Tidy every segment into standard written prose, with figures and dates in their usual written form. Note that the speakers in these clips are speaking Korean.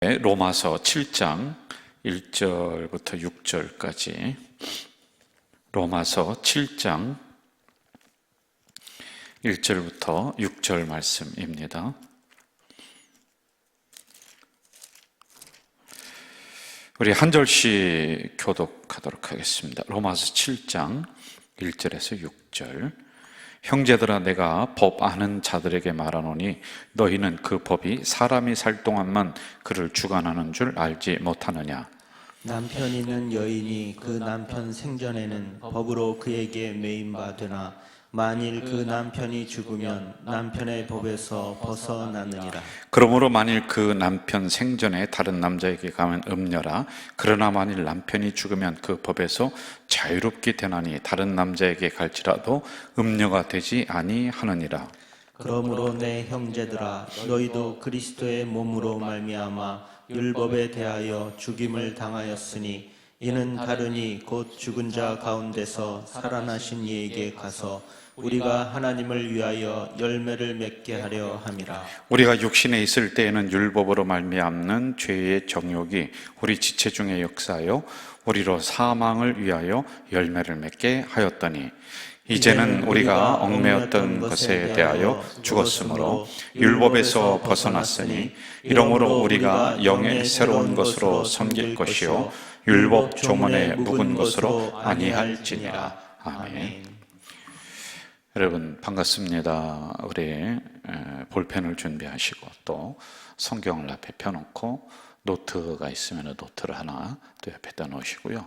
로마서 7장 1절부터 6절까지 로마서 7장 1절부터 6절 말씀입니다. 우리 한 절씩 교독하도록 하겠습니다. 로마서 7장 1절에서 6절. 형제들아, 내가 법 아는 자들에게 말하노니 너희는 그 법이 사람이 살 동안만 그를 주관하는 줄 알지 못하느냐. 남편 있는 여인이 그 남편 생전에는 법으로 그에게 매임바 되나 만일 그 남편이 죽으면 남편의 법에서 벗어나느니라. 그러므로 만일 그 남편 생전에 다른 남자에게 가면 음녀라. 그러나 만일 남편이 죽으면 그 법에서 자유롭게 되나니 다른 남자에게 갈지라도 음녀가 되지 아니하느니라. 그러므로 내 형제들아, 너희도 그리스도의 몸으로 말미암아 율법에 대하여 죽임을 당하였으니 이는 다르니 곧 죽은 자 가운데서 살아나신 이에게 가서 우리가 하나님을 위하여 열매를 맺게 하려 함이라. 우리가 육신에 있을 때에는 율법으로 말미암는 죄의 정욕이 우리 지체 중에 역사하여 우리로 사망을 위하여 열매를 맺게 하였더니 이제는 우리가 얽매였던 것에 대하여 죽었으므로 율법에서 벗어났으니 이러므로 우리가 영의 새로운 것으로 섬길 것이요 율법 조문에 묵은 것으로 아니할지니라. 아멘. 여러분 반갑습니다. 우리 볼펜을 준비하시고 또 성경을 앞에 펴놓고 노트가 있으면 노트를 하나 또 옆에다 놓으시고요.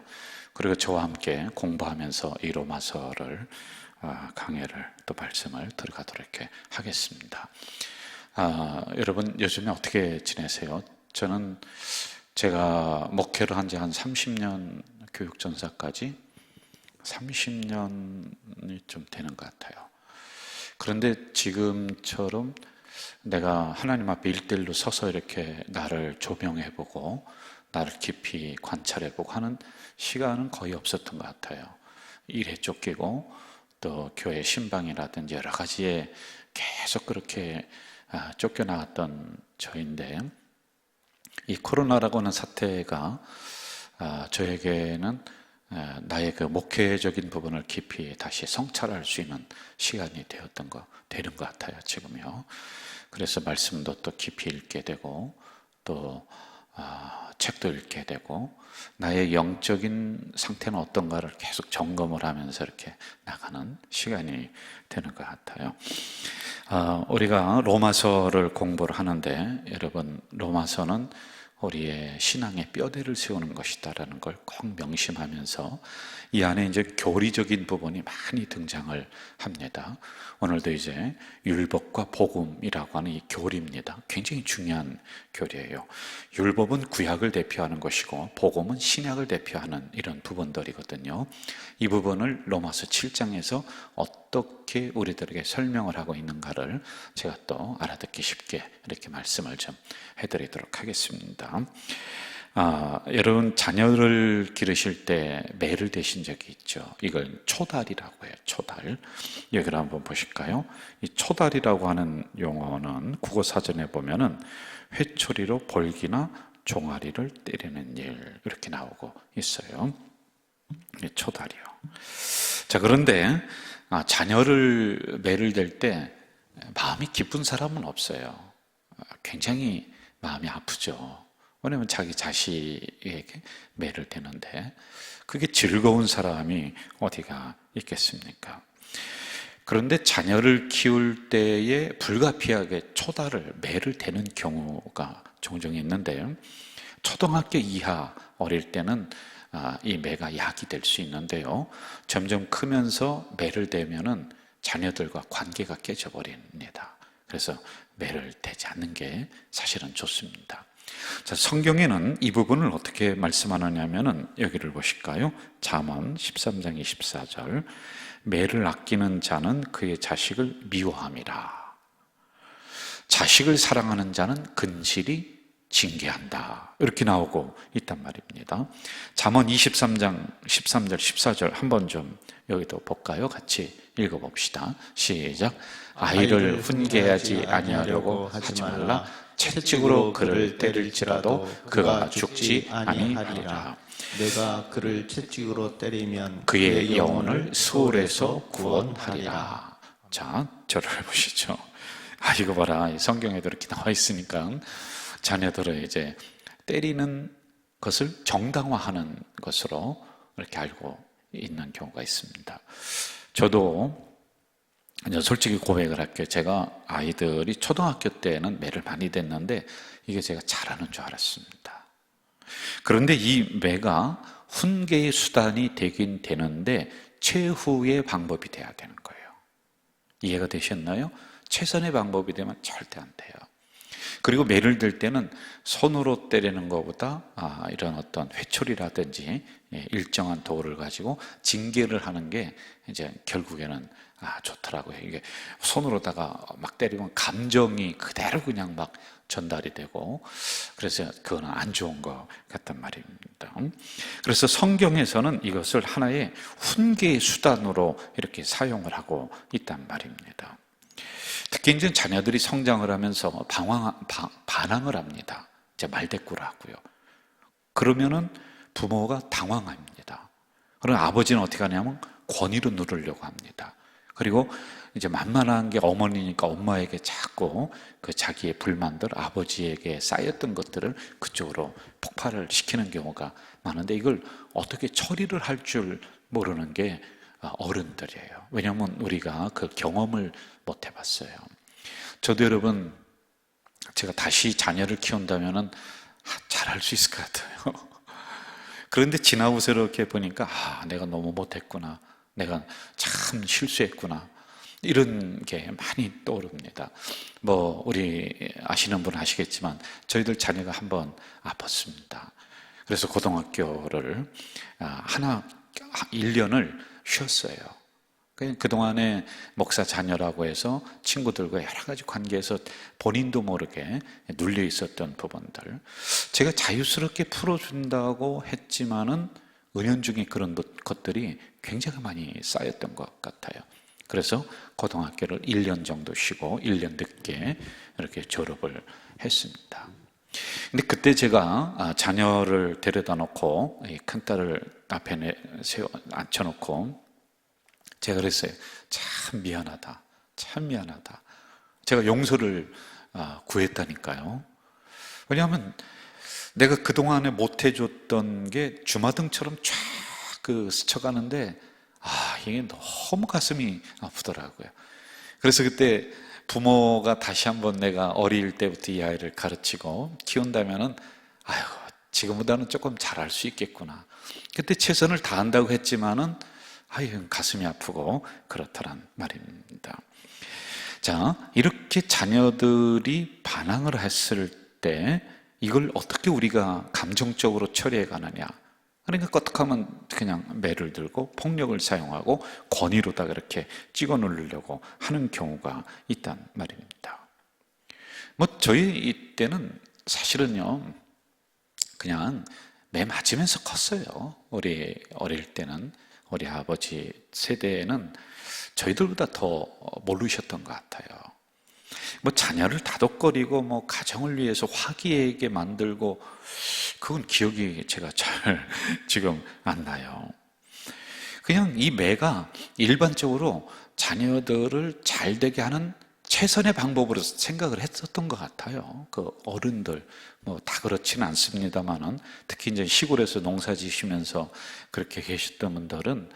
그리고 저와 함께 공부하면서 이 로마서를 강해를 또 말씀을 들어가도록 이렇게 하겠습니다. 여러분 요즘에 어떻게 지내세요? 저는 제가 목회를 한 지 한 30년 교육전사까지 30년이 좀 되는 것 같아요. 그런데 지금처럼 내가 하나님 앞에 1:1로 서서 이렇게 나를 조명해보고 나를 깊이 관찰해보고 하는 시간은 거의 없었던 것 같아요. 일에 쫓기고 또 교회 신방이라든지 여러 가지에 계속 그렇게 쫓겨나갔던 저인데 이 코로나라고 하는 사태가 저에게는 나의 그 목회적인 부분을 깊이 다시 성찰할 수 있는 시간이 되는 것 같아요, 지금요. 그래서 말씀도 또 깊이 읽게 되고 또 책도 읽게 되고 나의 영적인 상태는 어떤가를 계속 점검을 하면서 이렇게 나가는 시간이 되는 것 같아요. 우리가 로마서를 공부를 하는데 여러분 로마서는 우리의 신앙의 뼈대를 세우는 것이다라는 걸 꼭 명심하면서 이 안에 이제 교리적인 부분이 많이 등장을 합니다. 오늘도 이제 율법과 복음이라고 하는 이 교리입니다. 굉장히 중요한 교리예요. 율법은 구약을 대표하는 것이고 복음은 신약을 대표하는 이런 부분들이거든요. 이 부분을 로마서 7장에서 어떻게 우리들에게 설명을 하고 있는가를 제가 또 알아듣기 쉽게 이렇게 말씀을 좀 해드리도록 하겠습니다. 여러분 자녀를 기르실 때 매를 대신 적이 있죠. 이걸 초달이라고 해요. 초달. 여기를 한번 보실까요? 이 초달이라고 하는 용어는 국어사전에 보면은 회초리로 볼기나 종아리를 때리는 일 이렇게 나오고 있어요. 초달이요. 자, 그런데 자녀를 매를 댈 때 마음이 기쁜 사람은 없어요. 굉장히 마음이 아프죠. 왜냐하면 자기 자식에게 매를 대는데 그게 즐거운 사람이 어디가 있겠습니까? 그런데 자녀를 키울 때에 불가피하게 초달을 매를 대는 경우가 종종 있는데 초등학교 이하 어릴 때는 이 매가 약이 될 수 있는데요. 점점 크면서 매를 대면은 자녀들과 관계가 깨져버립니다. 그래서 매를 대지 않는 게 사실은 좋습니다. 자, 성경에는 이 부분을 어떻게 말씀하느냐면은 여기를 보실까요? 잠언 13장 24절. 매를 아끼는 자는 그의 자식을 미워함이라. 자식을 사랑하는 자는 근실이 징계한다. 이렇게 나오고 있단 말입니다. 잠언 23장 13절 14절 한번 좀 여기도 볼까요? 같이 읽어봅시다. 시작. 아이를 훈계하지 아니하려고 하지 말라. 채찍으로 그를 때릴지라도 그가 죽지 아니하리라. 내가 그를 채찍으로 때리면 그의 영혼을 수월에서 구원하리라. 자, 저를 보시죠. 아, 이거 봐라. 이 성경에도 이렇게 나와 있으니까 자녀들을 이제 때리는 것을 정당화하는 것으로 이렇게 알고 있는 경우가 있습니다. 저도 이제 솔직히 고백을 할게요. 제가 아이들이 초등학교 때는 매를 많이 댔는데 이게 제가 잘하는 줄 알았습니다. 그런데 이 매가 훈계의 수단이 되긴 되는데 최후의 방법이 돼야 되는 거예요. 이해가 되셨나요? 최선의 방법이 되면 절대 안 돼요. 그리고 매를 들 때는 손으로 때리는 것보다 이런 어떤 회초리라든지 일정한 도구를 가지고 징계를 하는 게 이제 결국에는 좋더라고요. 이게 손으로다가 막 때리면 감정이 그대로 그냥 막 전달이 되고, 그래서 그거는 안 좋은 것 같단 말입니다. 그래서 성경에서는 이것을 하나의 훈계의 수단으로 이렇게 사용을 하고 있단 말입니다. 특히 이제 자녀들이 성장을 하면서 반항을 합니다. 이제 말대꾸를 하고요. 그러면은 부모가 당황합니다. 그럼 아버지는 어떻게 하냐면 권위로 누르려고 합니다. 그리고 이제 만만한 게 어머니니까 엄마에게 자꾸 그 자기의 불만들, 아버지에게 쌓였던 것들을 그쪽으로 폭발을 시키는 경우가 많은데, 이걸 어떻게 처리를 할 줄 모르는 게 어른들이에요. 왜냐하면 우리가 그 경험을 못 해봤어요. 저도 여러분, 제가 다시 자녀를 키운다면은 잘할 수 있을 것 같아요. 그런데 지나고서 이렇게 보니까 내가 너무 못했구나, 내가 참 실수했구나, 이런 게 많이 떠오릅니다. 우리 아시는 분은 아시겠지만 저희들 자녀가 한번 아팠습니다. 그래서 고등학교를 1년을 쉬었어요. 그동안에 목사 자녀라고 해서 친구들과 여러 가지 관계에서 본인도 모르게 눌려 있었던 부분들, 제가 자유스럽게 풀어준다고 했지만은 은연중에 그런 것들이 굉장히 많이 쌓였던 것 같아요. 그래서 고등학교를 1년 정도 쉬고 1년 늦게 이렇게 졸업을 했습니다. 근데 그때 제가 자녀를 데려다 놓고 큰딸을 앞에 앉혀놓고 제가 그랬어요. 참 미안하다. 제가 용서를 구했다니까요. 왜냐하면 내가 그동안에 못해줬던 게 주마등처럼 쫙 스쳐가는데 이게 너무 가슴이 아프더라고요. 그래서 그때 부모가 다시 한번 내가 어릴 때부터 이 아이를 가르치고 키운다면은 지금보다는 조금 잘할 수 있겠구나. 그때 최선을 다한다고 했지만은 가슴이 아프고 그렇다란 말입니다. 자, 이렇게 자녀들이 반항을 했을 때 이걸 어떻게 우리가 감정적으로 처리해 가느냐. 그러니까 껐떡하면 그냥 매를 들고 폭력을 사용하고 권위로다가 이렇게 찍어 누르려고 하는 경우가 있단 말입니다. 저희 이때는 사실은요, 그냥 매 맞으면서 컸어요. 우리 어릴 때는, 우리 아버지 세대에는 저희들보다 더 모르셨던 것 같아요. 자녀를 다독거리고 가정을 위해서 화기애애하게 만들고, 그건 기억이 제가 잘 지금 안 나요. 그냥 이 매가 일반적으로 자녀들을 잘 되게 하는 최선의 방법으로 생각을 했었던 것 같아요. 그 어른들 다 그렇지는 않습니다만은, 특히 이제 시골에서 농사 지시면서 그렇게 계셨던 분들은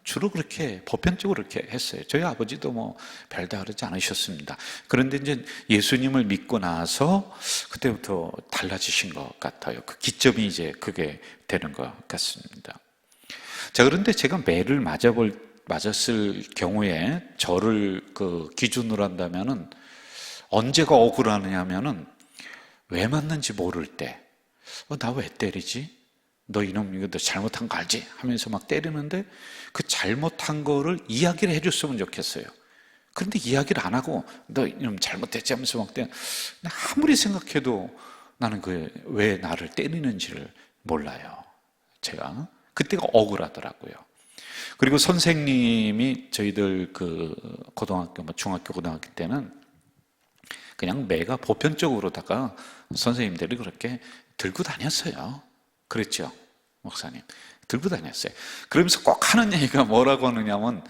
주로 그렇게 보편적으로 그렇게 했어요. 저희 아버지도 별다르지 않으셨습니다. 그런데 이제 예수님을 믿고 나서 그때부터 달라지신 것 같아요. 그 기점이 이제 그게 되는 것 같습니다. 자, 그런데 제가 매를 맞았을 경우에 저를 기준으로 한다면은 언제가 억울하냐면은 왜 맞는지 모를 때, 나 왜 때리지? 너 이놈 이거 너 잘못한 거 알지? 하면서 막 때리는데 그 잘못한 거를 이야기를 해줬으면 좋겠어요. 그런데 이야기를 안 하고 너 이놈 잘못했지 하면서 막 아무리 생각해도 나는 왜 나를 때리는지를 몰라요. 제가 그때가 억울하더라고요. 그리고 선생님이 저희들 그 고등학교, 중학교, 고등학교 때는 그냥 매가 보편적으로다가 선생님들이 그렇게 들고 다녔어요. 그랬죠, 목사님? 들고 다녔어요. 그러면서 꼭 하는 얘기가 뭐라고 하느냐면,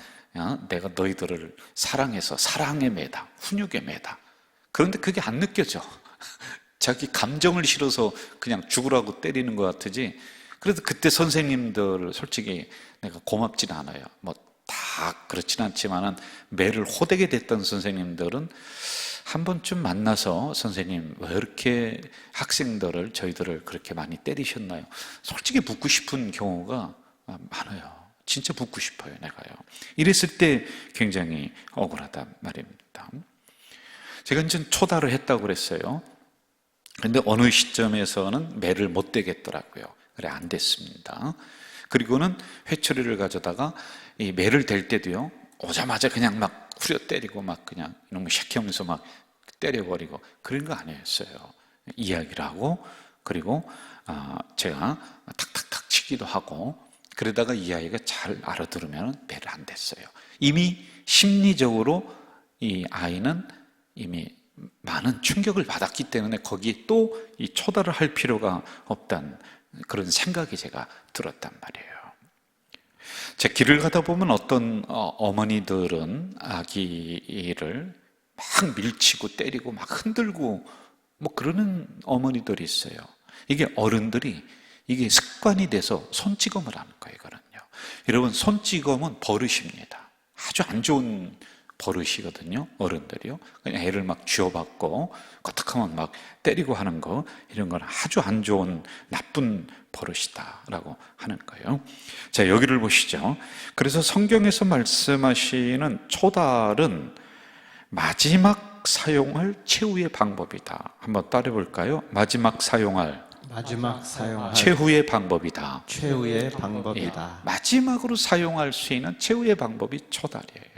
내가 너희들을 사랑해서 사랑의 매다, 훈육의 매다. 그런데 그게 안 느껴져. 자기 감정을 실어서 그냥 죽으라고 때리는 것 같으지. 그래도 그때 선생님들 솔직히 내가 고맙진 않아요. 다 그렇진 않지만은 매를 호되게 됐던 선생님들은 한 번쯤 만나서 선생님 왜 이렇게 학생들을 저희들을 그렇게 많이 때리셨나요? 솔직히 묻고 싶은 경우가 많아요. 진짜 묻고 싶어요, 내가요. 이랬을 때 굉장히 억울하단 말입니다. 제가 이제 초달을 했다고 그랬어요. 그런데 어느 시점에서는 매를 못 대겠더라고요. 그래, 안 됐습니다. 그리고는 회초리를 가져다가 이 매를 댈 때도요, 오자마자 그냥 막 후려 때리고 막 그냥 이놈의 새끼 하면서 막 때려버리고 그런 거 아니었어요. 이야기를 하고, 그리고 제가 탁탁탁 치기도 하고, 그러다가 이 아이가 잘 알아들으면 매를 안 댔어요. 이미 심리적으로 이 아이는 이미 많은 충격을 받았기 때문에 거기에 또 이 초달을 할 필요가 없다는 그런 생각이 제가 들었단 말이에요. 제 길을 가다 보면 어떤 어머니들은 아기를 막 밀치고 때리고 막 흔들고 그러는 어머니들이 있어요. 이게 어른들이 이게 습관이 돼서 손찌검을 하는 거예요, 이거는요. 여러분, 손찌검은 버릇입니다. 아주 안 좋은 버릇이거든요, 어른들이요. 그냥 애를 막 쥐어박고 거탁하면 막 때리고 하는 거, 이런 건 아주 안 좋은 나쁜 버릇이다라고 하는 거예요. 자, 여기를 보시죠. 그래서 성경에서 말씀하시는 초달은 마지막 사용할 최후의 방법이다. 한번 따라해 볼까요? 마지막 사용할 최후의 방법이다. 최후의 방법이다. 마지막으로 사용할 수 있는 최후의 방법이 초달이에요.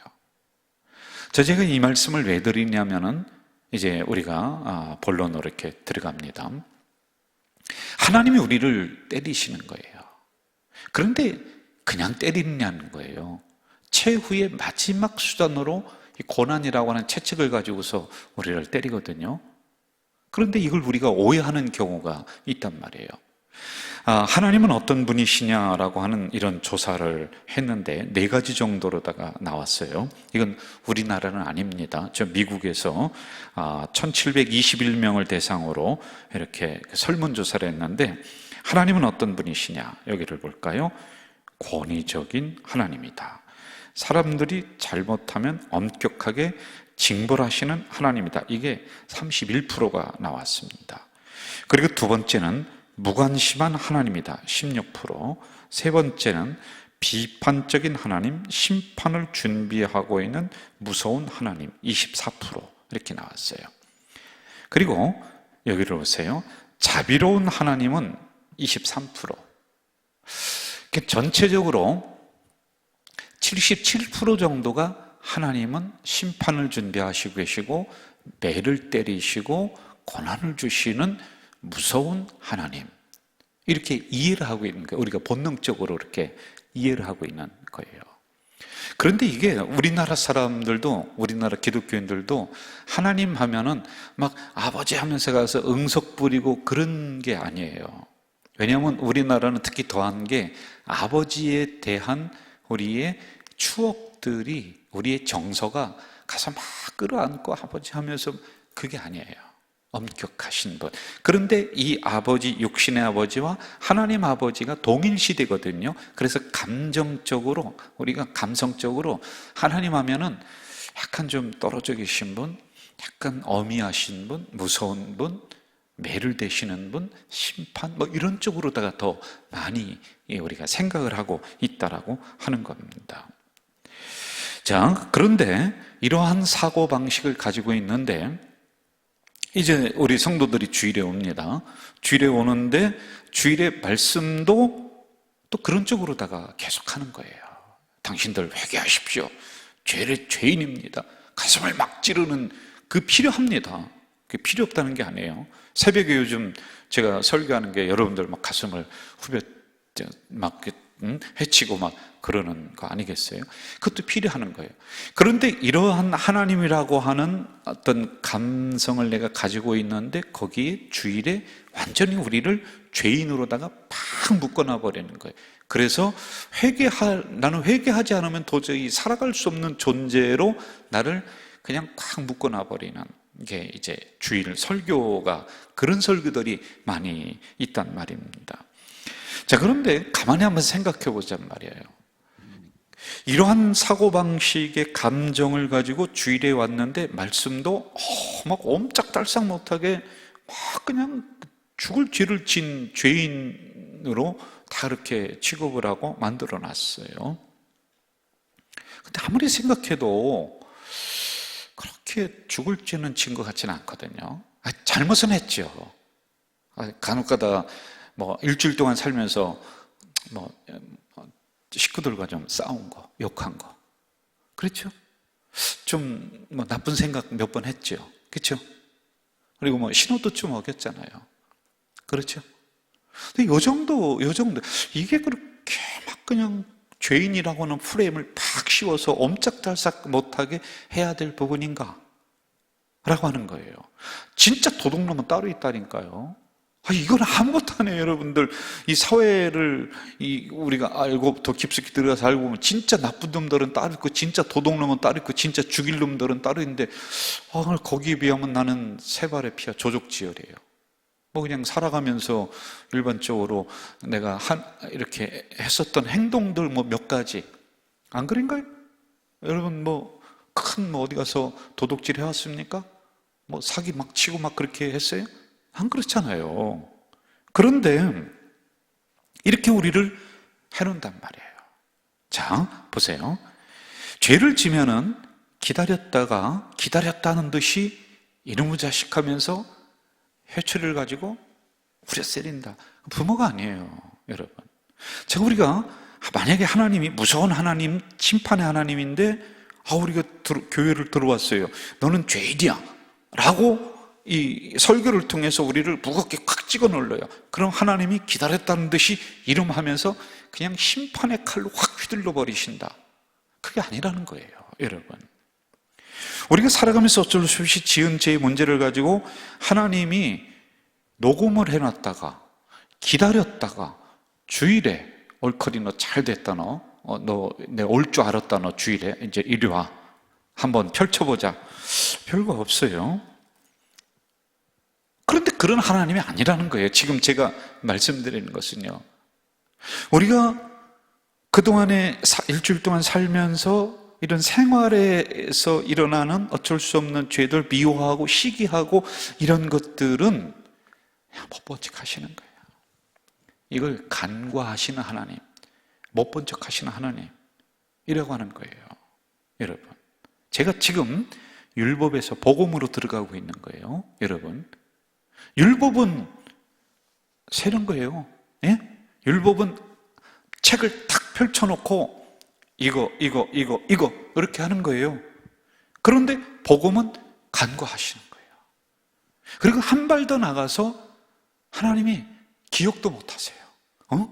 제가 이 말씀을 왜 드리냐면은 이제 우리가 본론으로 이렇게 들어갑니다. 하나님이 우리를 때리시는 거예요. 그런데 그냥 때리느냐는 거예요. 최후의 마지막 수단으로 이 고난이라고 하는 채찍을 가지고서 우리를 때리거든요. 그런데 이걸 우리가 오해하는 경우가 있단 말이에요. 하나님은 어떤 분이시냐라고 하는 이런 조사를 했는데 4가지 정도로다가 나왔어요. 이건 우리나라는 아닙니다. 저 미국에서 1721명을 대상으로 이렇게 설문조사를 했는데, 하나님은 어떤 분이시냐, 여기를 볼까요? 권위적인 하나님이다. 사람들이 잘못하면 엄격하게 징벌하시는 하나님이다. 이게 31%가 나왔습니다. 그리고 두 번째는 무관심한 하나님이다. 16%. 세 번째는 비판적인 하나님, 심판을 준비하고 있는 무서운 하나님. 24% 이렇게 나왔어요. 그리고 여기를 보세요. 자비로운 하나님은 23%. 전체적으로 77% 정도가 하나님은 심판을 준비하시고 계시고 매를 때리시고 고난을 주시는 무서운 하나님, 이렇게 이해를 하고 있는 거예요. 우리가 본능적으로 이렇게 이해를 하고 있는 거예요. 그런데 이게 우리나라 사람들도, 우리나라 기독교인들도 하나님 하면은 막 아버지 하면서 가서 응석 부리고 그런 게 아니에요. 왜냐하면 우리나라는 특히 더한 게 아버지에 대한 우리의 추억들이, 우리의 정서가 가서 막 끌어안고 아버지 하면서, 그게 아니에요. 엄격하신 분. 그런데 이 아버지, 육신의 아버지와 하나님 아버지가 동일시대거든요. 그래서 감정적으로, 우리가 감성적으로 하나님 하면은 약간 좀 떨어져 계신 분, 약간 어미하신 분, 무서운 분, 매를 대시는 분, 심판, 이런 쪽으로다가 더 많이 우리가 생각을 하고 있다라고 하는 겁니다. 자, 그런데 이러한 사고방식을 가지고 있는데 이제 우리 성도들이 주일에 옵니다. 주일에 오는데 주일의 말씀도 또 그런 쪽으로다가 계속 하는 거예요. 당신들 회개하십시오. 죄인입니다. 가슴을 막 찌르는 그 필요합니다. 그게 필요 없다는 게 아니에요. 새벽에 요즘 제가 설교하는 게 여러분들 막 가슴을 막 해치고 막 그러는 거 아니겠어요? 그것도 필요한 거예요. 그런데 이러한 하나님이라고 하는 어떤 감성을 내가 가지고 있는데 거기에 주일에 완전히 우리를 죄인으로다가 팍 묶어놔 버리는 거예요. 그래서 나는 회개하지 않으면 도저히 살아갈 수 없는 존재로 나를 그냥 꽉 묶어놔 버리는 게 이제 주일 설교가, 그런 설교들이 많이 있단 말입니다. 자, 그런데 가만히 한번 생각해 보자는 말이에요. 이러한 사고방식의 감정을 가지고 주일에 왔는데 말씀도 막 옴짝달싹 못하게 막 그냥 죽을 죄를 진 죄인으로 다 그렇게 취급을 하고 만들어 놨어요. 근데 아무리 생각해도 그렇게 죽을 죄는 진 것 같지는 않거든요. 잘못은 했죠. 간혹가다 뭐 일주일 동안 살면서 뭐 식구들과 좀 싸운 거, 욕한 거, 그렇죠? 좀 뭐 나쁜 생각 몇 번 했죠, 그렇죠? 그리고 뭐 신호도 좀 어겼잖아요, 그렇죠? 근데 요 정도 이게 그렇게 막 그냥 죄인이라고 하는 프레임을 팍 씌워서 옴짝달싹 못하게 해야 될 부분인가? 라고 하는 거예요. 진짜 도둑놈은 따로 있다니까요. 이건 아무것도 안 해요, 여러분들. 이 사회를 우리가 알고 더 깊숙이 들어가서 알고 보면 진짜 나쁜 놈들은 따로 있고 진짜 도둑놈은 따로 있고 진짜 죽일 놈들은 따로 있는데 거기에 비하면 나는 세 발의 피와 조족지혈이에요. 뭐 그냥 살아가면서 일반적으로 내가 이렇게 했었던 행동들 뭐 몇 가지, 안 그런가요? 여러분 큰 어디 가서 도둑질 해왔습니까? 뭐 사기 막 치고 막 그렇게 했어요? 안 그렇잖아요. 그런데 이렇게 우리를 해놓는단 말이에요. 자, 보세요. 죄를 지면은 기다렸다는 듯이 이놈의 자식 하면서 회초리를 가지고 후려때린다. 부모가 아니에요, 여러분. 자, 우리가 만약에 하나님이 무서운 하나님, 심판의 하나님인데 우리가 교회를 들어왔어요. 너는 죄인이야 라고 이 설교를 통해서 우리를 무겁게 콱 찍어 눌러요. 그럼 하나님이 기다렸다는 듯이 이름하면서 그냥 심판의 칼로 확 휘둘러 버리신다. 그게 아니라는 거예요, 여러분. 우리가 살아가면서 어쩔 수 없이 지은 죄의 문제를 가지고 하나님이 녹음을 해놨다가 기다렸다가 주일에 얼커리 너 잘 됐다, 너 내 올 줄 알았다, 너 주일에 이제 이리 와 한번 펼쳐보자. 별거 없어요. 그런데 그런 하나님이 아니라는 거예요. 지금 제가 말씀드리는 것은요, 우리가 그동안에 일주일 동안 살면서 이런 생활에서 일어나는 어쩔 수 없는 죄들, 미워하고 시기하고 이런 것들은 못 본 척 하시는 거예요. 이걸 간과하시는 하나님, 못 본 척 하시는 하나님, 이라고 하는 거예요. 여러분, 제가 지금 율법에서 복음으로 들어가고 있는 거예요. 여러분, 율법은 새로운 거예요. 예? 율법은 책을 탁 펼쳐놓고 이거 이렇게 하는 거예요. 그런데 복음은 간과하시는 거예요. 그리고 한 발 더 나가서 하나님이 기억도 못 하세요.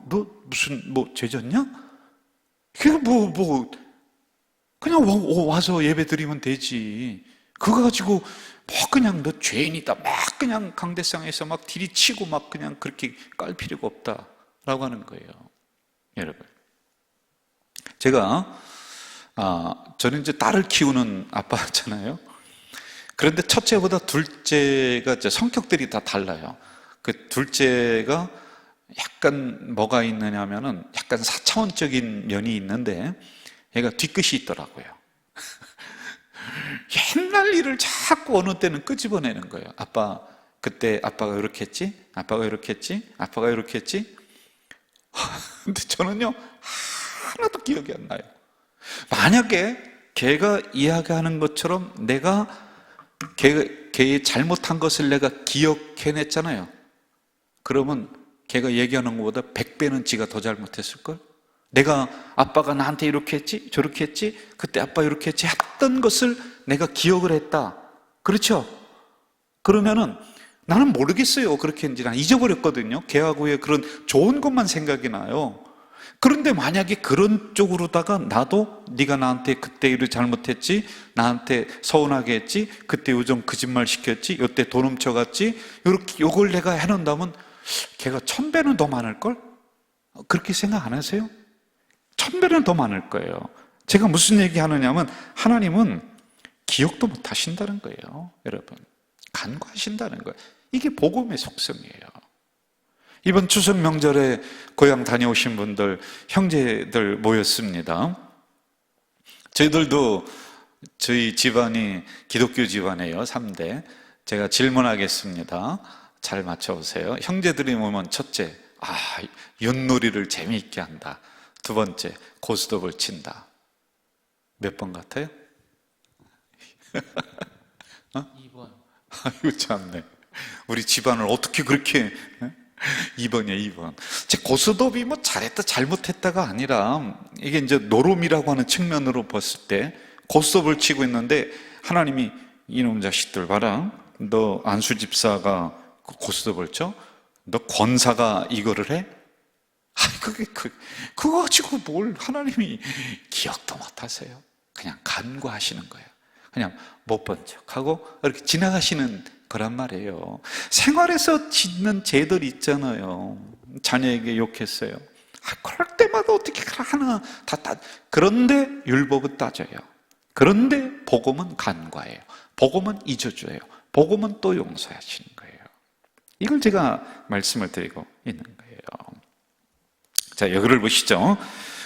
너 무슨 죄졌냐? 그게 그냥 와서 예배 드리면 되지. 그거 가지고 그냥 너 죄인이다 막 그냥 강대상에서 막 들이치고 막 그냥 그렇게 깔 필요가 없다라고 하는 거예요. 여러분, 제가 저는 이제 딸을 키우는 아빠잖아요. 그런데 첫째보다 둘째가 이제 성격들이 다 달라요. 그 둘째가 약간 뭐가 있느냐면은 약간 사차원적인 면이 있는데 얘가 뒤끝이 있더라고요. 옛날 일을 자꾸 어느 때는 끄집어내는 거예요. 아빠, 그때 아빠가 이렇게 했지? 아빠가 이렇게 했지? 아빠가 이렇게 했지? 근데 저는요, 하나도 기억이 안 나요. 만약에 걔가 이야기하는 것처럼 내가 걔의 잘못한 것을 내가 기억해냈잖아요. 그러면 걔가 얘기하는 것보다 100배는 지가 더 잘못했을걸? 내가 아빠가 나한테 이렇게 했지, 저렇게 했지, 그때 아빠 이렇게 했지 했던 것을 내가 기억을 했다. 그렇죠? 그러면은 나는 모르겠어요. 그렇게 했는지. 난 잊어버렸거든요. 개하고 후에 그런 좋은 것만 생각이 나요. 그런데 만약에 그런 쪽으로다가 나도 네가 나한테 그때 일을 잘못했지, 나한테 서운하게 했지, 그때 요즘 거짓말 시켰지, 요때 돈 훔쳐갔지, 이렇게 요걸 내가 해놓는다면 걔가 1000배는 더 많을걸? 그렇게 생각 안 하세요? 1000배는 더 많을 거예요. 제가 무슨 얘기 하느냐면 하나님은 기억도 못 하신다는 거예요. 여러분, 간과하신다는 거예요. 이게 복음의 속성이에요. 이번 추석 명절에 고향 다녀오신 분들, 형제들 모였습니다. 저희들도 저희 집안이 기독교 집안이에요. 3대. 제가 질문하겠습니다. 잘 맞춰보세요. 형제들이 모이면 첫째, 윷놀이를 재미있게 한다. 두 번째, 고스톱을 친다. 몇 번 같아요? 2번. 아이고 참네. 우리 집안을 어떻게 그렇게 2번이야, 2번. 제 고스톱이 뭐 잘했다, 잘못했다가 아니라 이게 이제 노름이라고 하는 측면으로 봤을 때 고스톱을 치고 있는데 하나님이 이놈 자식들 봐라. 너 안수 집사가 고스톱을 쳐? 너 권사가 이거를 해? 그거 가지고 뭘 하나님이 기억도 못 하세요. 그냥 간과하시는 거예요. 그냥 못 본 척하고 이렇게 지나가시는 거란 말이에요. 생활에서 짓는 죄들 있잖아요. 자녀에게 욕했어요. 그럴 때마다 어떻게 하나 그런데 율법은 따져요. 그런데 복음은 간과해요. 복음은 잊어줘요. 복음은 또 용서하시는 거예요. 이걸 제가 말씀을 드리고 있는 거예요. 자, 여기를 보시죠.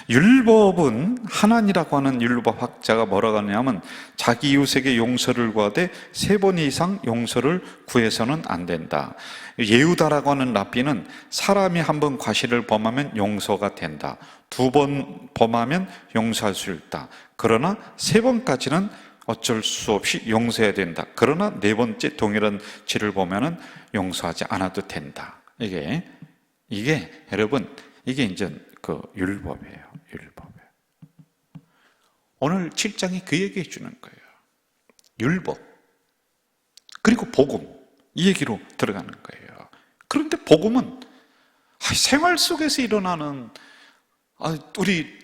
율법은 하나님이라고 하는 율법학자가 뭐라고 하냐면 자기 이웃에게 용서를 구하되 3번 이상 용서를 구해서는 안 된다. 예후다라고 하는 랍비는 사람이 한 번 과실을 범하면 용서가 된다. 2번 범하면 용서할 수 있다. 그러나 3번까지는 어쩔 수 없이 용서해야 된다. 그러나 4번째 동일한 죄를 보면은 용서하지 않아도 된다. 이게 여러분, 이게 이제 그 율법이에요. 율법이에요. 오늘 7장이 그 얘기해 주는 거예요. 율법 그리고 복음, 이 얘기로 들어가는 거예요. 그런데 복음은 생활 속에서 일어나는 우리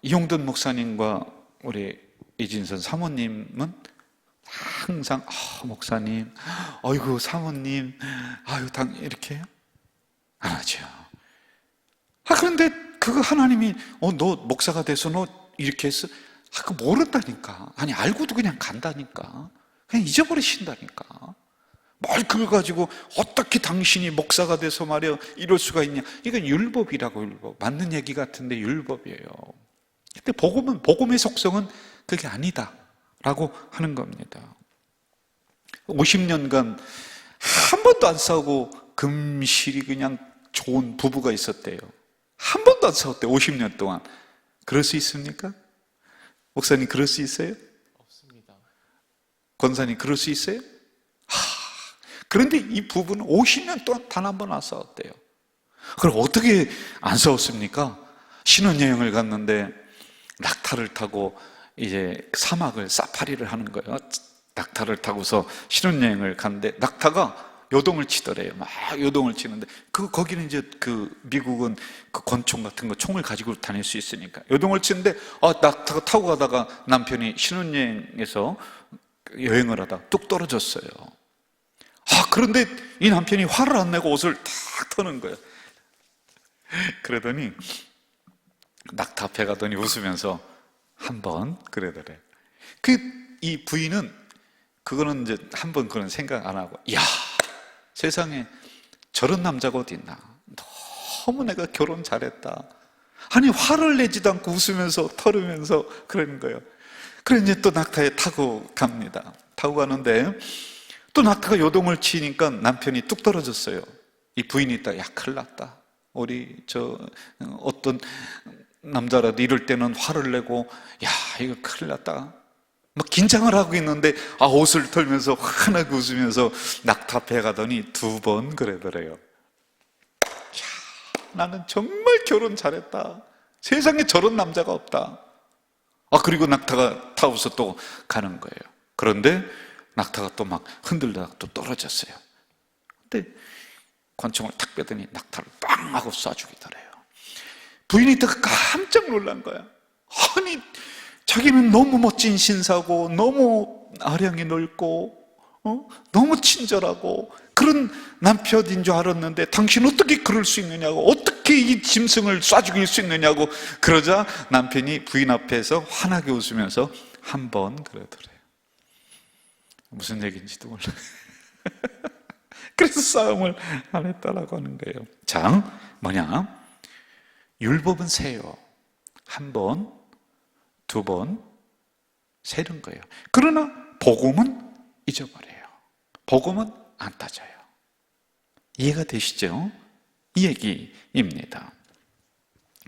이용돈 목사님과 우리 이진선 사모님은 항상 목사님, 아이고 사모님, 이렇게 해요? 안 하죠. 그런데 그거 하나님이 너 목사가 돼서 너 이렇게 했어? 그거 모른다니까. 알고도 그냥 간다니까. 그냥 잊어버리신다니까. 뭘 그걸 가지고 어떻게 당신이 목사가 돼서 말이야 이럴 수가 있냐. 이건 율법이라고. 율법 맞는 얘기 같은데 율법이에요. 근데 복음의 속성은 그게 아니다 라고 하는 겁니다. 50년간 한 번도 안 싸우고 금실이 그냥 좋은 부부가 있었대요. 한 번도 안 싸웠대요. 50년 동안. 그럴 수 있습니까? 목사님 그럴 수 있어요? 없습니다. 권사님 그럴 수 있어요? 그런데 이 부부는 50년 동안 단 한 번 안 싸웠대요. 그럼 어떻게 안 싸웠습니까? 신혼여행을 갔는데 낙타를 타고 이제 사막을 사파리를 하는 거예요. 낙타를 타고서 신혼여행을 갔는데 낙타가 요동을 치더래요. 막 요동을 치는데 거기는 이제 미국은 그 권총 같은 거 총을 가지고 다닐 수 있으니까 요동을 치는데 낙타가 타고 가다가 남편이 신혼여행에서 여행을 하다 뚝 떨어졌어요. 그런데 이 남편이 화를 안 내고 옷을 탁 터는 거예요. 그러더니 낙타 앞에 가더니 웃으면서 한번 그러더래. 이 부인은 그거는 이제 한번 그런 생각 안 하고, 세상에 저런 남자가 어디 있나. 너무 내가 결혼 잘했다. 화를 내지도 않고 웃으면서 털으면서 그러는 거예요. 그래 이제 또 낙타에 타고 갑니다. 타고 가는데 또 낙타가 요동을 치니까 남편이 뚝 떨어졌어요. 이 부인이 있다. 큰일 났다. 우리 어떤 남자라도 이럴 때는 화를 내고 이거 큰일 났다. 막 긴장을 하고 있는데 옷을 털면서 환하게 웃으면서 낙타 앞에 가더니 2번 그러더래요. 나는 정말 결혼 잘했다. 세상에 저런 남자가 없다. 그리고 낙타가 타고서 또 가는 거예요. 그런데 낙타가 또 막 흔들다가 또 떨어졌어요. 근데 권총을 탁 빼더니 낙타를 빵 하고 쏴주기더래요. 부인이 또 깜짝 놀란 거야. 아니, 자기는 너무 멋진 신사고 너무 아량이 넓고 너무 친절하고 그런 남편인 줄 알았는데 당신 어떻게 그럴 수 있느냐고, 어떻게 이 짐승을 쏴 죽일 수 있느냐고. 그러자 남편이 부인 앞에서 환하게 웃으면서 한 번 그러더래요. 무슨 얘기인지도 몰라요. 그래서 싸움을 안 했다라고 하는 거예요. 자, 뭐냐? 율법은 세요. 한 번, 두 번 세는 거예요. 그러나 복음은 잊어버려요. 복음은 안 따져요. 이해가 되시죠? 이 얘기입니다.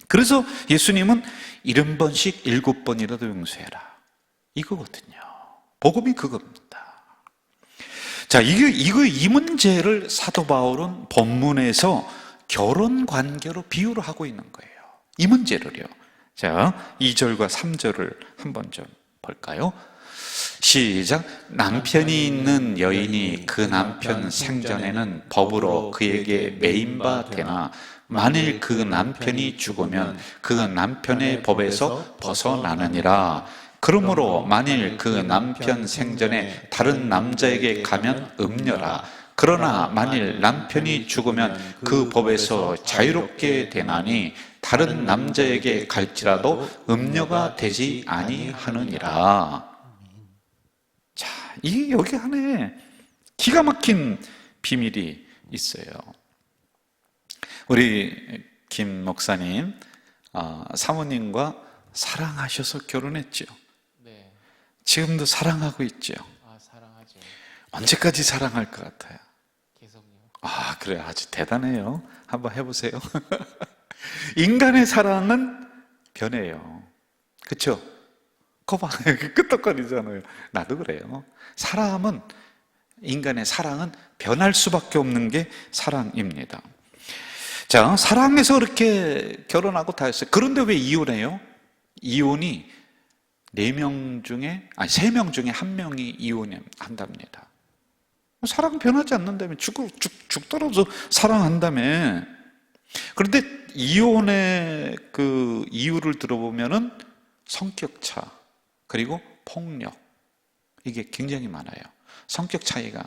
그래서 예수님은 70번씩 7번이라도 용서해라, 이거거든요. 복음이 그겁니다. 자, 이 문제를 사도 바울은 본문에서 결혼 관계로 비유를 하고 있는 거예요. 이 문제를요. 자, 2절과 3절을 한번 좀 볼까요? 시작. 남편이 있는 여인이 그 남편 생전에는 법으로 그에게 매인 바 되나 만일 그 남편이 죽으면 그 남편의 법에서 벗어나느니라. 그러므로 만일 그 남편 생전에 다른 남자에게 가면 음녀라. 그러나 만일 남편이 죽으면 그 법에서 자유롭게 되나니 다른 남자에게 갈지라도 음녀가 되지 아니하느니라. 자, 이 여기 안에 기가 막힌 비밀이 있어요. 우리 김 목사님 사모님과 사랑하셔서 결혼했죠. 네. 지금도 사랑하고 있죠. 사랑하죠. 언제까지 사랑할 것 같아요? 계속요. 그래, 아주 대단해요. 한번 해보세요. 인간의 사랑은 변해요. 그렇죠? 거봐, 끄떡거리잖아요. 나도 그래요. 사람은, 인간의 사랑은 변할 수밖에 없는 게 사랑입니다. 자, 사랑해서 그렇게 결혼하고 다 했어요. 그런데 왜 이혼해요? 이혼이 3명 중에 1명이 이혼한답니다. 사랑 변하지 않는다며, 죽더라도 사랑한다며. 그런데 이혼의 그 이유를 들어보면은 성격차, 그리고 폭력, 이게 굉장히 많아요. 성격 차이가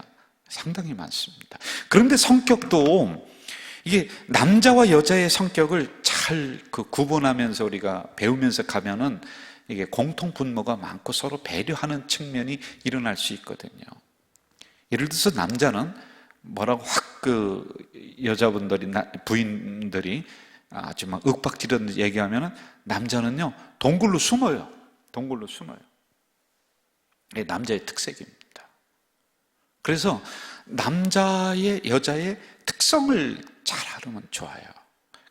상당히 많습니다. 그런데 성격도 이게 남자와 여자의 성격을 잘 구분하면서 우리가 배우면서 가면은 이게 공통 분모가 많고 서로 배려하는 측면이 일어날 수 있거든요. 예를 들어서 남자는 뭐라고 확 여자분들이, 부인들이 아주 막 윽박지르는 얘기하면은 남자는요, 동굴로 숨어요. 동굴로 숨어요. 이게 남자의 특색입니다. 그래서 남자의, 여자의 특성을 잘 알으면 좋아요.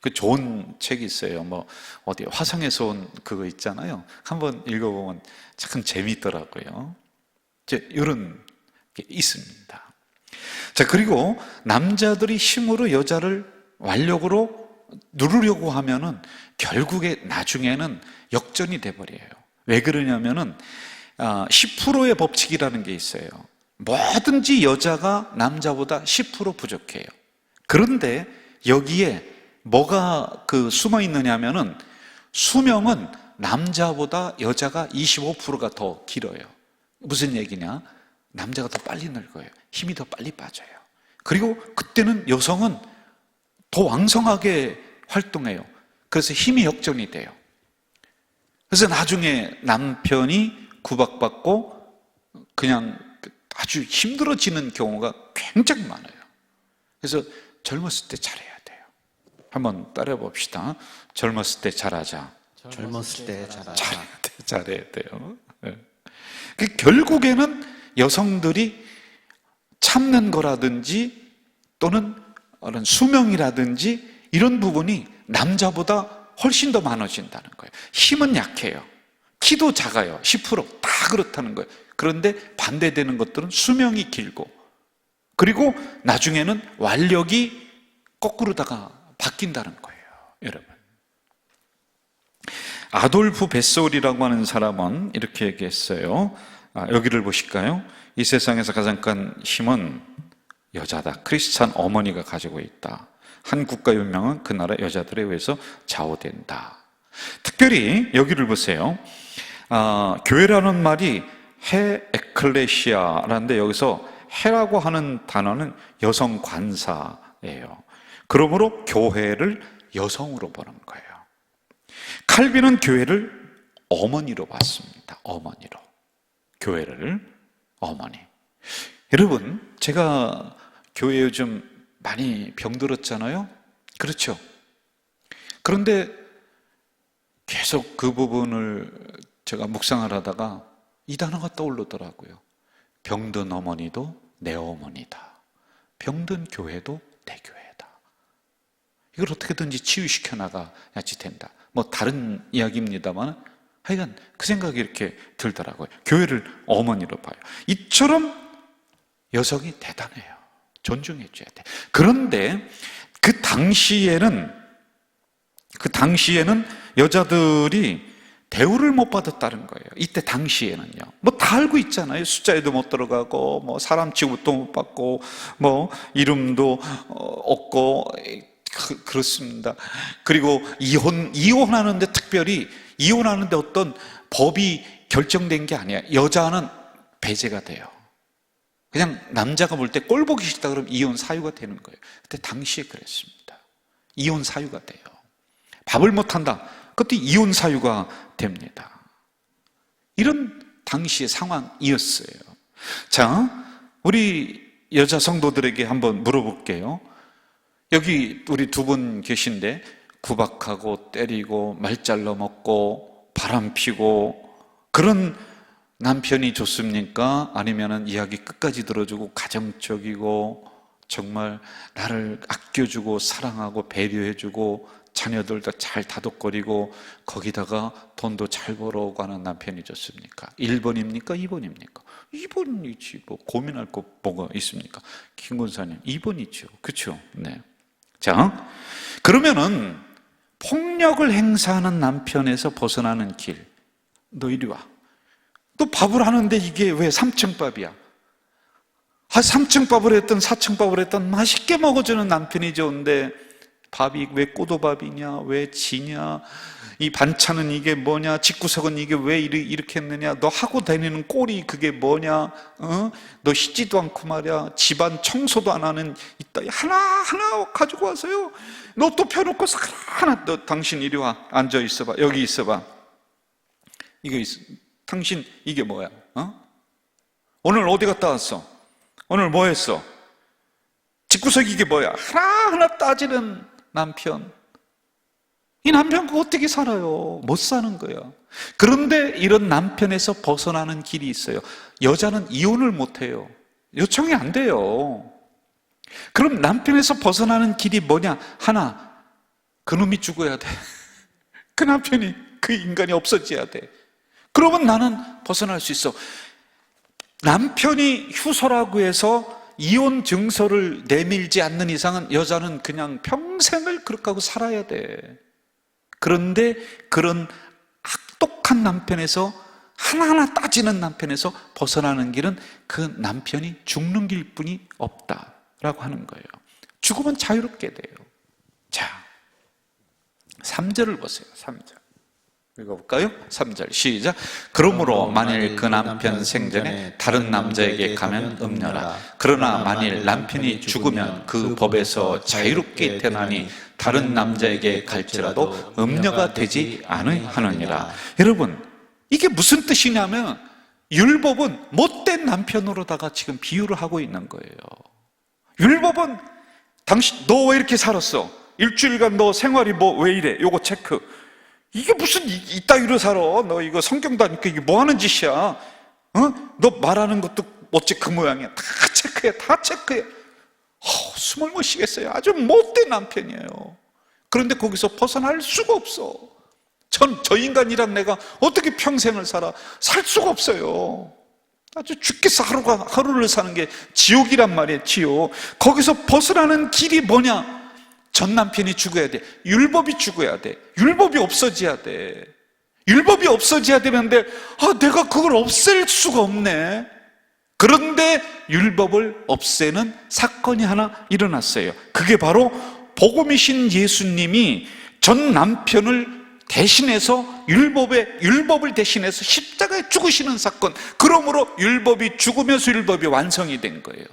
그 좋은 책이 있어요. 뭐 어디 화성에서 온 그거 있잖아요. 한번 읽어보면 참 재미있더라고요. 이런 게 있습니다. 자, 그리고 남자들이 힘으로 여자를 완력으로 누르려고 하면은 결국에 나중에는 역전이 돼버려요. 왜 그러냐면은 10%의 법칙이라는 게 있어요. 뭐든지 여자가 남자보다 10% 부족해요. 그런데 여기에 뭐가 숨어 있느냐면은 수명은 남자보다 여자가 25%가 더 길어요. 무슨 얘기냐? 남자가 더 빨리 늙어요. 힘이 더 빨리 빠져요. 그리고 그때는 여성은 더 왕성하게 활동해요. 그래서 힘이 역전이 돼요. 그래서 나중에 남편이 구박받고 그냥 아주 힘들어지는 경우가 굉장히 많아요. 그래서 젊었을 때 잘해야 돼요. 한번 따라해 봅시다. 젊었을 때 잘하자. 젊었을 때 잘하자. 잘해야 돼요. 네. 결국에는 여성들이 참는 거라든지 또는 어떤 수명이라든지 이런 부분이 남자보다 훨씬 더 많아진다는 거예요. 힘은 약해요. 키도 작아요. 10%다 그렇다는 거예요. 그런데 반대되는 것들은 수명이 길고, 그리고 나중에는 완력이 거꾸로다가 바뀐다는 거예요. 여러분, 아돌프 베소울이라고 하는 사람은 이렇게 얘기했어요. 여기를 보실까요? 이 세상에서 가장 큰 힘은 여자다. 크리스찬 어머니가 가지고 있다. 한 국가 운명은 그 나라 여자들에 의해서 좌우된다. 특별히 여기를 보세요. 교회라는 말이 해 에클레시아라는데 여기서 해라고 하는 단어는 여성 관사예요. 그러므로 교회를 여성으로 보는 거예요. 칼빈은 교회를 어머니로 봤습니다. 어머니로. 교회를 어머니. 여러분, 제가 교회 요즘 많이 병들었잖아요. 그렇죠? 그런데 계속 그 부분을 제가 묵상을 하다가 이 단어가 떠오르더라고요. 병든 어머니도 내 어머니다. 병든 교회도 내 교회다. 이걸 어떻게든지 치유시켜 나가야지 된다. 뭐 다른 이야기입니다만 하여간 그 생각이 이렇게 들더라고요. 교회를 어머니로 봐요. 이처럼 여성이 대단해요. 존중해줘야 돼. 그런데 그 당시에는 여자들이 대우를 못 받았다는 거예요. 이때 당시에는요. 뭐 다 알고 있잖아요. 숫자에도 못 들어가고, 뭐 사람 취급도 못 받고, 뭐 이름도 없고, 그렇습니다. 그리고 이혼하는데 특별히 이혼하는데 어떤 법이 결정된 게 아니에요. 여자는 배제가 돼요. 그냥 남자가 볼 때 꼴 보기 싫다 그러면 이혼 사유가 되는 거예요. 그때 당시에 그랬습니다. 이혼 사유가 돼요. 밥을 못한다. 그것도 이혼 사유가 됩니다. 이런 당시의 상황이었어요. 자, 우리 여자 성도들에게 한번 물어볼게요. 여기 우리 두 분 계신데 구박하고 때리고 말 잘라 먹고 바람 피고 그런 남편이 좋습니까? 아니면은 이야기 끝까지 들어주고 가정적이고 정말 나를 아껴주고 사랑하고 배려해주고 자녀들도 잘 다독거리고 거기다가 돈도 잘 벌어오고 하는 남편이 좋습니까? 1번입니까? 2번입니까? 2번이지 뭐 고민할 거 뭐가 있습니까? 김 권사님 2번이죠. 그렇죠? 네. 자, 그러면은 폭력을 행사하는 남편에서 벗어나는 길, 너 이리 와. 또 밥을 하는데 이게 왜 3층 밥이야? 3층 밥을 했던 4층 밥을 했던 맛있게 먹어주는 남편이 좋은데 밥이 왜 꼬도밥이냐? 왜 지냐? 이 반찬은 이게 뭐냐? 집구석은 이게 왜 이렇게 했느냐? 너 하고 다니는 꼴이 그게 뭐냐? 너 씻지도 않고 말이야. 집안 청소도 안 하는 이따 하나 가지고 와서요. 너 또 펴놓고 하나 너 당신 이리 와. 앉아 있어봐. 여기 있어봐. 당신 이게 뭐야? 오늘 어디 갔다 왔어? 오늘 뭐 했어? 집구석이 이게 뭐야? 하나하나 따지는 남편. 이 남편 그거 어떻게 살아요? 못 사는 거야. 그런데 이런 남편에서 벗어나는 길이 있어요. 여자는 이혼을 못 해요. 요청이 안 돼요. 그럼 남편에서 벗어나는 길이 뭐냐? 하나, 그놈이 죽어야 돼. 그 남편이, 그 인간이 없어져야 돼. 그러면 나는 벗어날 수 있어. 남편이 휴서라고 해서 이혼 증서를 내밀지 않는 이상은 여자는 그냥 평생을 그렇게 하고 살아야 돼. 그런데 그런 악독한 남편에서 하나하나 따지는 남편에서 벗어나는 길은 그 남편이 죽는 길뿐이 없다라고 하는 거예요. 죽으면 자유롭게 돼요. 자, 3절을 보세요. 3절 읽어볼까요? 3절 시작. 그러므로 만일 그 남편 생전에 다른 남자에게 가면 음녀라. 그러나 만일 남편이 죽으면 그 법에서 자유롭게 되나니 다른 남자에게 갈지라도 음녀가 되지 아니하느니라. 여러분, 이게 무슨 뜻이냐면 율법은 못된 남편으로다가 지금 비유를 하고 있는 거예요. 율법은 당신 너 왜 이렇게 살았어? 일주일간 너 생활이 뭐 왜 이래? 요거 체크. 이게 무슨 이따위로 살아? 너 이거 성경도 아니까 이게 뭐 하는 짓이야? 너 말하는 것도 어째 그 모양이야. 다 체크해, 다 체크해. 숨을 못 쉬겠어요. 아주 못된 남편이에요. 그런데 거기서 벗어날 수가 없어. 저 인간이란 내가 어떻게 평생을 살아? 살 수가 없어요. 아주 죽겠어. 하루를 사는 게 지옥이란 말이에요. 지옥. 거기서 벗어나는 길이 뭐냐? 전 남편이 죽어야 돼. 율법이 죽어야 돼. 율법이 없어져야 돼. 율법이 없어져야 되는데 내가 그걸 없앨 수가 없네. 그런데 율법을 없애는 사건이 하나 일어났어요. 그게 바로 복음이신 예수님이 전 남편을 대신해서 율법을 대신해서 십자가에 죽으시는 사건. 그러므로 율법이 죽으면서 율법이 완성이 된 거예요.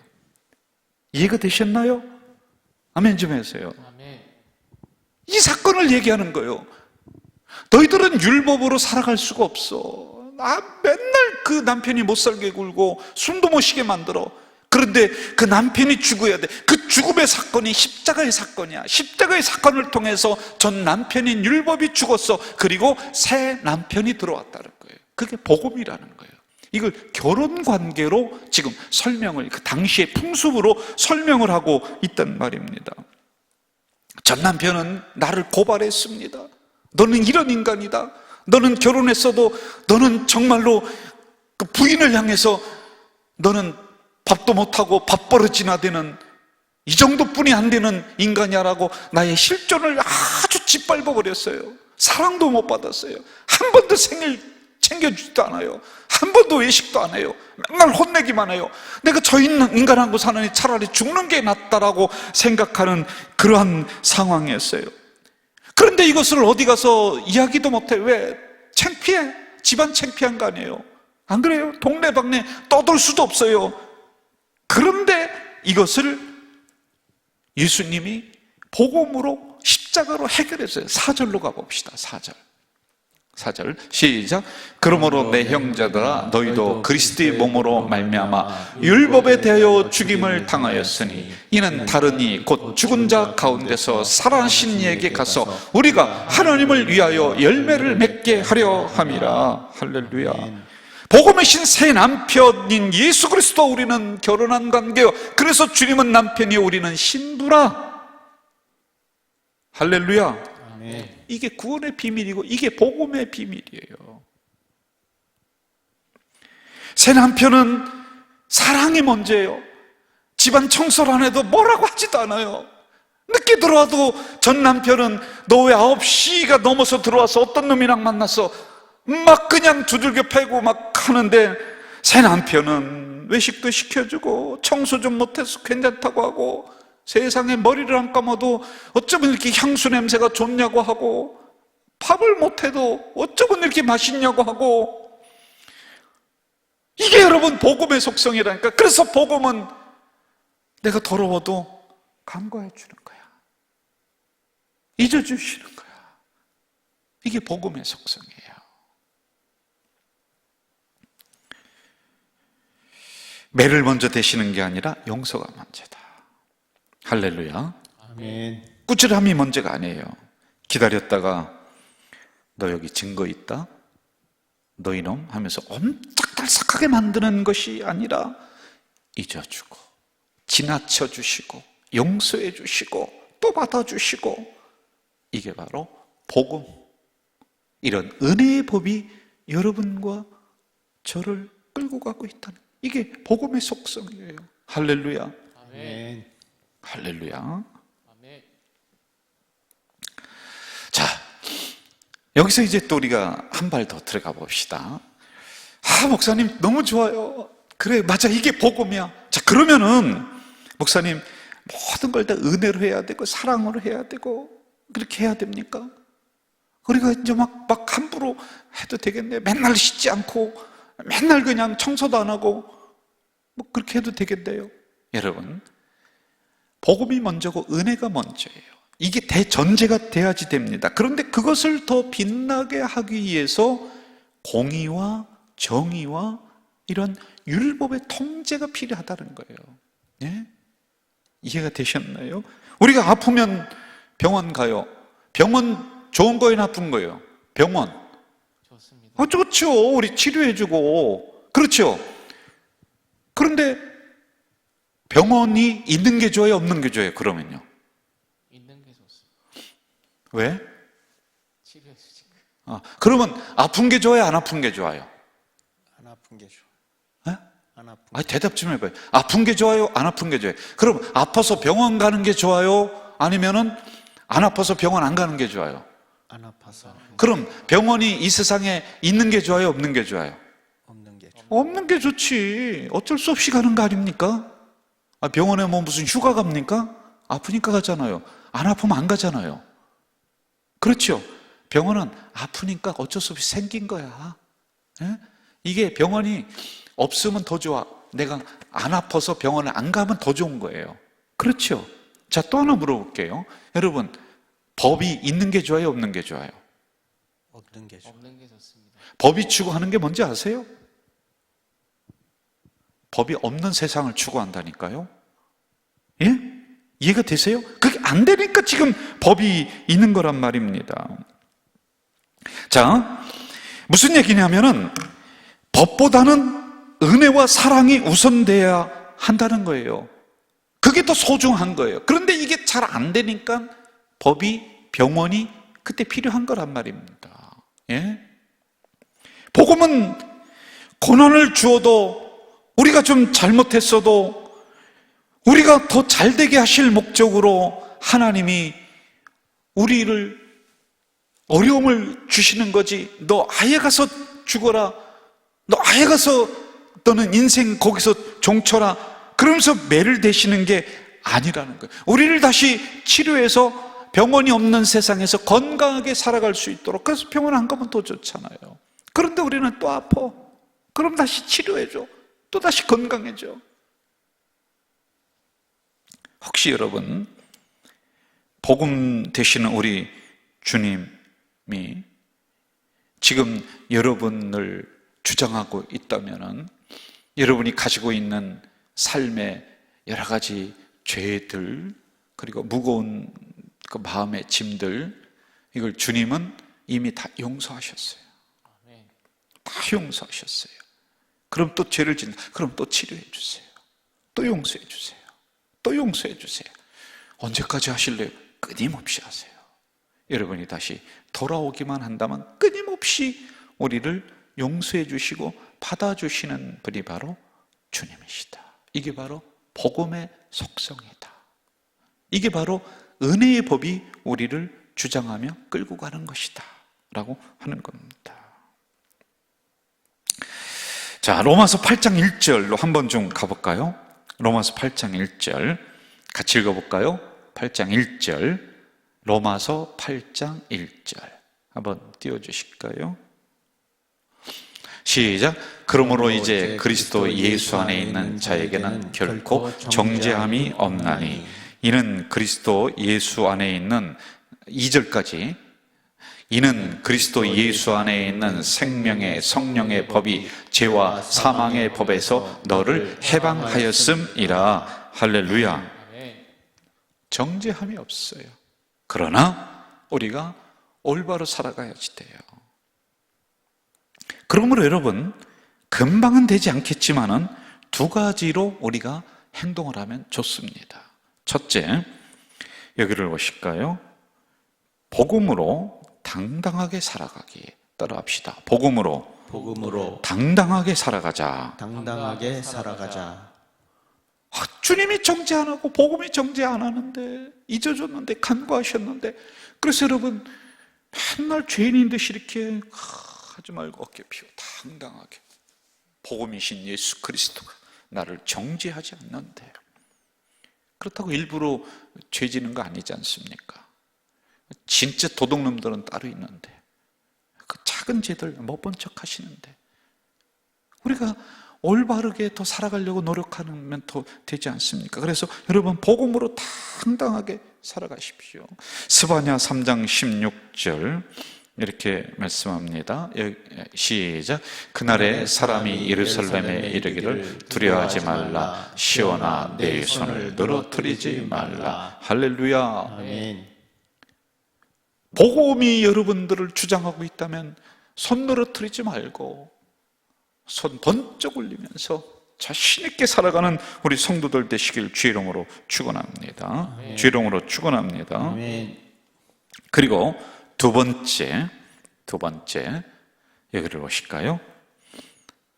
이해가 되셨나요? 아멘 좀 해주세요. 아멘. 이 사건을 얘기하는 거예요. 너희들은 율법으로 살아갈 수가 없어. 맨날 그 남편이 못 살게 굴고 숨도 못 쉬게 만들어. 그런데 그 남편이 죽어야 돼. 그 죽음의 사건이 십자가의 사건이야. 십자가의 사건을 통해서 전 남편인 율법이 죽었어. 그리고 새 남편이 들어왔다는 거예요. 그게 복음이라는 거예요. 이걸 결혼 관계로 지금 설명을, 그 당시의 풍습으로 설명을 하고 있단 말입니다. 전 남편은 나를 고발했습니다. 너는 이런 인간이다. 너는 결혼했어도 너는 정말로 그 부인을 향해서 너는 밥도 못하고 밥버릇이나 되는 이 정도뿐이 안 되는 인간이야라고 나의 실존을 아주 짓밟아버렸어요. 사랑도 못 받았어요. 한 번도 생일 챙겨주지도 않아요. 한 번도 외식도 안 해요. 맨날 혼내기만 해요. 내가 저 인간하고 사느니 차라리 죽는 게 낫다라고 생각하는 그러한 상황이었어요. 그런데 이것을 어디 가서 이야기도 못해. 왜? 창피해. 집안 창피한 거 아니에요. 안 그래요? 동네방네 떠들 수도 없어요. 그런데 이것을 예수님이 복음으로 십자가로 해결했어요. 4절로 가봅시다. 4절 시작. 그러므로 내 형제들아 너희도 그리스도의 몸으로 말미암아 율법에 대하여 죽임을 당하였으니 이는 다른 이 곧 죽은 자 가운데서 살아나신 이에게 가서 우리가 하나님을 위하여 열매를 맺게 하려 함이라. 할렐루야. 복음이신 새 남편인 예수 그리스도와 우리는 결혼한 관계요. 그래서 주님은 남편이요 우리는 신부라. 할렐루야. 아멘. 이게 구원의 비밀이고 이게 복음의 비밀이에요. 새 남편은 사랑이 먼저예요. 집안 청소를 안 해도 뭐라고 하지도 않아요. 늦게 들어와도 전 남편은 너 왜 9시가 넘어서 들어와서 어떤 놈이랑 만나서 막 그냥 두들겨 패고 막 하는데, 새 남편은 외식도 시켜주고 청소 좀 못해서 괜찮다고 하고 세상에 머리를 안 감아도 어쩌면 이렇게 향수 냄새가 좋냐고 하고 밥을 못해도 어쩌면 이렇게 맛있냐고 하고. 이게 여러분 복음의 속성이라니까. 그래서 복음은 내가 더러워도 간과해 주는 거야. 잊어주시는 거야. 이게 복음의 속성이에요. 매를 먼저 대시는 게 아니라 용서가 먼저다. 할렐루야. 아멘. 꾸준함이 먼저가 아니에요. 기다렸다가 너 여기 증거 있다? 너 이놈? 하면서 엄짝달싹하게 만드는 것이 아니라 잊어주고 지나쳐 주시고 용서해 주시고 또 받아주시고, 이게 바로 복음. 이런 은혜의 법이 여러분과 저를 끌고 가고 있다는, 이게 복음의 속성이에요. 할렐루야. 아멘. 할렐루야. 아멘. 자, 여기서 이제 또 우리가 한 발 더 들어가 봅시다. 목사님 너무 좋아요. 그래, 맞아, 이게 복음이야. 자, 그러면은 목사님 모든 걸 다 은혜로 해야 되고 사랑으로 해야 되고 그렇게 해야 됩니까? 우리가 이제 막 함부로 해도 되겠네. 맨날 씻지 않고 맨날 그냥 청소도 안 하고 뭐 그렇게 해도 되겠네요. 여러분, 복음이 먼저고 은혜가 먼저예요. 이게 대전제가 돼야지 됩니다. 그런데 그것을 더 빛나게 하기 위해서 공의와 정의와 이런 율법의 통제가 필요하다는 거예요. 예? 이해가 되셨나요? 우리가 아프면 병원 가요. 병원 좋은 거예요, 나쁜 거예요? 병원. 좋습니다. 좋죠. 우리 치료해주고. 그렇죠. 그런데 병원이 있는 게 좋아요, 없는 게 좋아요? 그러면요. 있는 게 좋습니다. 왜? 치료해 주니까. 그러면 아픈 게 좋아요, 안 아픈 게 좋아요? 안 아픈 게 좋아. 예? 안 아픈. 대답 좀 해봐요. 아픈 게 좋아요, 안 아픈 게 좋아요? 그럼 아파서 병원 가는 게 좋아요? 아니면은 안 아파서 병원 안 가는 게 좋아요? 안 아파서 그럼 병원이 이 세상에 있는 게 좋아요, 없는 게 좋아요? 없는 게 좋아. 없는 게 좋지. 어쩔 수 없이 가는 거 아닙니까? 병원에 뭐 무슨 휴가 갑니까? 아프니까 가잖아요. 안 아프면 안 가잖아요. 그렇죠? 병원은 아프니까 어쩔 수 없이 생긴 거야. 예? 이게 병원이 없으면 더 좋아. 내가 안 아파서 병원에 안 가면 더 좋은 거예요. 그렇죠? 자, 또 하나 물어볼게요. 여러분, 법이 있는 게 좋아요, 없는 게 좋아요? 없는 게 좋아. 없는 게 좋습니다. 법이 추구하는 게 뭔지 아세요? 법이 없는 세상을 추구한다니까요. 예? 이해가 되세요? 그게 안 되니까 지금 법이 있는 거란 말입니다. 자, 무슨 얘기냐면은 법보다는 은혜와 사랑이 우선돼야 한다는 거예요. 그게 더 소중한 거예요. 그런데 이게 잘 안 되니까 법이, 병원이 그때 필요한 거란 말입니다. 예? 복음은 고난을 주어도 우리가 좀 잘못했어도 우리가 더 잘되게 하실 목적으로 하나님이 우리를 어려움을 주시는 거지. 너 아예 가서 죽어라. 너 아예 가서 너는 인생 거기서 종쳐라. 그러면서 매를 대시는 게 아니라는 거예요. 우리를 다시 치료해서 병원이 없는 세상에서 건강하게 살아갈 수 있도록. 그래서 병원 안 가면 더 좋잖아요. 그런데 우리는 또 아파. 그럼 다시 치료해줘. 또 다시 건강해져. 혹시 여러분, 복음 되시는 우리 주님이 지금 여러분을 주장하고 있다면은 여러분이 가지고 있는 삶의 여러 가지 죄들, 그리고 무거운 그 마음의 짐들, 이걸 주님은 이미 다 용서하셨어요. 아멘. 다 용서하셨어요. 그럼 또 죄를 짓는, 그럼 또 치료해 주세요. 또 용서해 주세요. 또 용서해 주세요. 언제까지 하실래요? 끊임없이 하세요. 여러분이 다시 돌아오기만 한다면 끊임없이 우리를 용서해 주시고 받아주시는 분이 바로 주님이시다. 이게 바로 복음의 속성이다. 이게 바로 은혜의 법이 우리를 주장하며 끌고 가는 것이다 라고 하는 겁니다. 자, 로마서 8장 1절로 한번 좀 가볼까요? 로마서 8장 1절 같이 읽어볼까요? 8장 1절, 로마서 8장 1절 한번 띄워주실까요? 시작. 그러므로 이제 그리스도 예수 안에 있는 자에게는 결코 정죄함이 없나니 이는 그리스도 예수 안에 있는 2절까지 이는 그리스도 예수 안에 있는 생명의 성령의 법이 죄와 사망의 법에서 너를 해방하였음이라. 할렐루야. 아멘. 정죄함이 없어요. 그러나 우리가 올바로 살아가야지 돼요. 그러므로 여러분, 금방은 되지 않겠지만은 두 가지로 우리가 행동을 하면 좋습니다. 첫째, 여기를 보실까요? 복음으로 당당하게 살아가기 따라합시다. 복음으로 당당하게 살아가자. 당당하게 살아가자. 주님이 정죄 안 하고 복음이 정죄 안 하는데, 잊어줬는데, 간구하셨는데, 그래서 여러분 맨날 죄인인 듯이 이렇게 하지 말고 어깨 피고 당당하게 복음이신 예수 그리스도가 나를 정죄하지 않는데, 그렇다고 일부러 죄 지는 거 아니지 않습니까? 진짜 도둑놈들은 따로 있는데 그 작은 죄들 못 본 척 하시는데, 우리가 올바르게 더 살아가려고 노력하면 더 되지 않습니까? 그래서 여러분 복음으로 당당하게 살아가십시오. 스바냐 3장 16절 이렇게 말씀합니다. 시작. 그날에 사람이 예루살렘에 이르기를 두려워하지 말라. 시온아 내 손을 늘어뜨리지 말라. 할렐루야. 아멘. 복음이 여러분들을 주장하고 있다면 손 늘어뜨리지 말고 손 번쩍 올리면서 자신 있게 살아가는 우리 성도들 되시길 주의 이름으로 축원합니다. 주의 이름으로 축원합니다. 아멘. 그리고 두 번째 여기를 보실까요?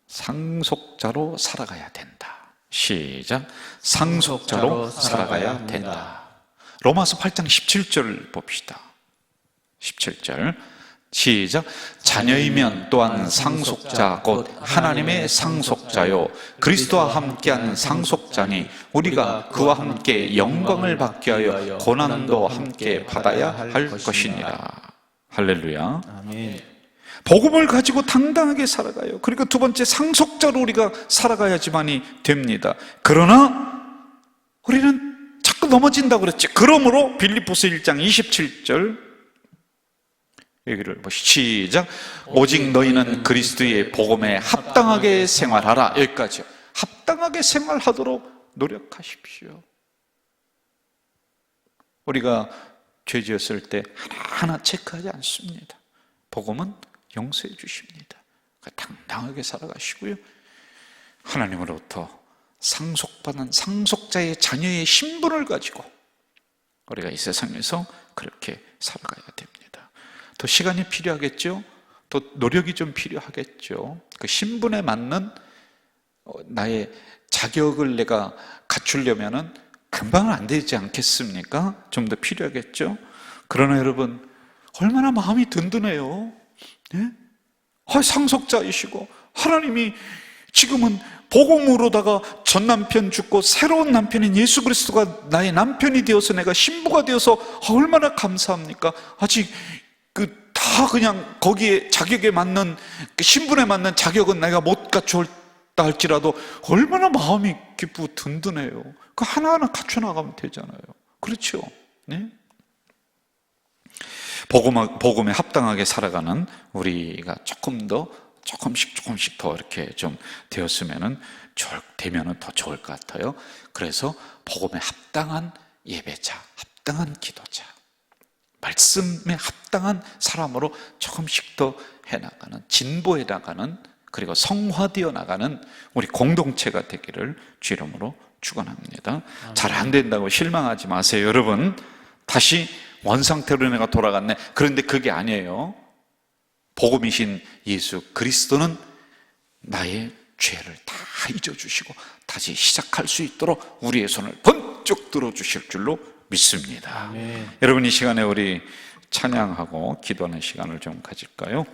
상속자로 살아가야 된다. 시작. 상속자로 살아가야 된다. 로마서 8장 17절 봅시다. 17절 시작. 자녀이면 또한 상속자 곧 하나님의 상속자요 그리스도와 함께한 상속자니 우리가 그와 함께 영광을 받게 하여 고난도 함께 받아야 할 것이니라. 할렐루야. 아멘. 복음을 가지고 당당하게 살아가요. 그리고 두 번째, 상속자로 우리가 살아가야지만이 됩니다. 그러나 우리는 자꾸 넘어진다고 그랬지. 그러므로 빌립보서 1장 27절 여기를 시작. 오직 너희는 그리스도의 복음에 합당하게 생활하라. 여기까지요. 합당하게 생활하도록 노력하십시오. 우리가 죄 지었을 때 하나하나 체크하지 않습니다. 복음은 용서해 주십니다. 당당하게 살아가시고요, 하나님으로부터 상속받은 상속자의 자녀의 신분을 가지고 우리가 이 세상에서 그렇게 살아가야 됩니다. 더 시간이 필요하겠죠? 또 노력이 좀 필요하겠죠? 그 신분에 맞는 나의 자격을 내가 갖추려면은 금방은 안 되지 않겠습니까? 좀 더 필요하겠죠? 그러나 여러분, 얼마나 마음이 든든해요. 네? 상속자이시고 하나님이 지금은 복음으로다가 전 남편 죽고 새로운 남편인 예수 그리스도가 나의 남편이 되어서 내가 신부가 되어서 얼마나 감사합니까? 아직 다 그냥 거기에 자격에 맞는 신분에 맞는 자격은 내가 못 갖추었다 할지라도 얼마나 마음이 기쁘고 든든해요. 그 하나하나 갖춰 나가면 되잖아요. 그렇죠? 네? 복음에 합당하게 살아가는 우리가 조금씩 더 이렇게 좀 되면은 더 좋을 것 같아요. 그래서 복음에 합당한 예배자, 합당한 기도자, 말씀에 합당한 사람으로 조금씩 더 해나가는, 진보해 나가는, 그리고 성화되어 나가는 우리 공동체가 되기를 주 이름으로 축원합니다. 잘 안 된다고 실망하지 마세요. 여러분, 다시 원상태로 내가 돌아갔네. 그런데 그게 아니에요. 복음이신 예수 그리스도는 나의 죄를 다 잊어주시고 다시 시작할 수 있도록 우리의 손을 번쩍 들어주실 줄로 믿습니다. 아멘. 여러분, 이 시간에 우리 찬양하고 기도하는 시간을 좀 가질까요?